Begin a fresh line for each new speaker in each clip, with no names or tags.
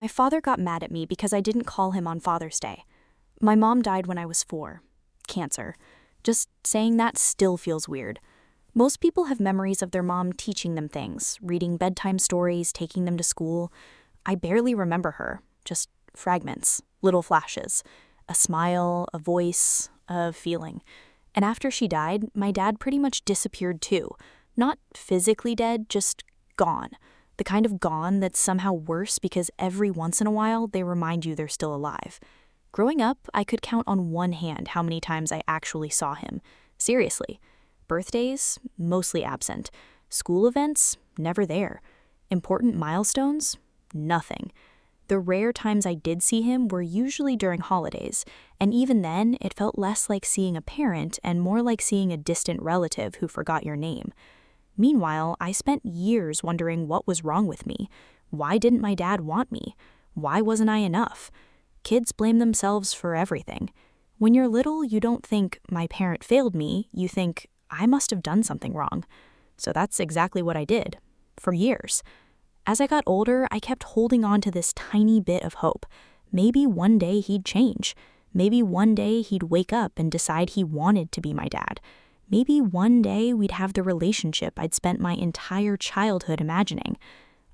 My father got mad at me because I didn't call him on Father's Day. My mom died when I was 4. Cancer. Just saying that still feels weird. Most people have memories of their mom teaching them things, reading bedtime stories, taking them to school. I barely remember her, just fragments, little flashes. A smile, a voice, a feeling. And after she died, my dad pretty much disappeared too. Not physically dead, just gone. The kind of gone that's somehow worse because every once in a while they remind you they're still alive. Growing up, I could count on one hand how many times I actually saw him. Seriously. Birthdays, mostly absent. School events, never there. Important milestones, nothing. The rare times I did see him were usually during holidays, and even then, it felt less like seeing a parent and more like seeing a distant relative who forgot your name. Meanwhile, I spent years wondering what was wrong with me. Why didn't my dad want me? Why wasn't I enough? Kids blame themselves for everything. When you're little, you don't think, my parent failed me, you think, I must have done something wrong. So that's exactly what I did. For years. As I got older, I kept holding on to this tiny bit of hope. Maybe one day he'd change. Maybe one day he'd wake up and decide he wanted to be my dad. Maybe one day we'd have the relationship I'd spent my entire childhood imagining.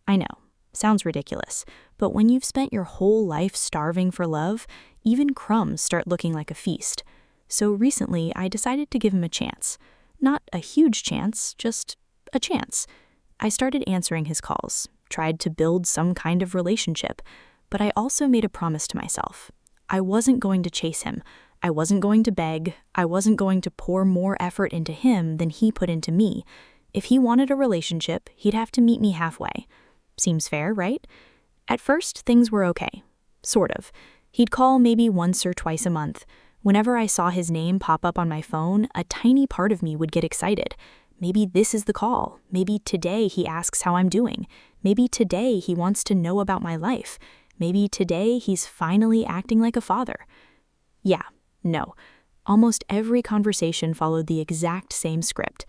I know, sounds ridiculous, but when you've spent your whole life starving for love, even crumbs start looking like a feast. So recently, I decided to give him a chance. Not a huge chance, just a chance. I started answering his calls, tried to build some kind of relationship, but I also made a promise to myself. I wasn't going to chase him. I wasn't going to beg. I wasn't going to pour more effort into him than he put into me. If he wanted a relationship, he'd have to meet me halfway. Seems fair, right? At first, things were okay. Sort of. He'd call maybe once or twice a month. Whenever I saw his name pop up on my phone, a tiny part of me would get excited. Maybe this is the call. Maybe today he asks how I'm doing. Maybe today he wants to know about my life. Maybe today he's finally acting like a father. Yeah, no. Almost every conversation followed the exact same script.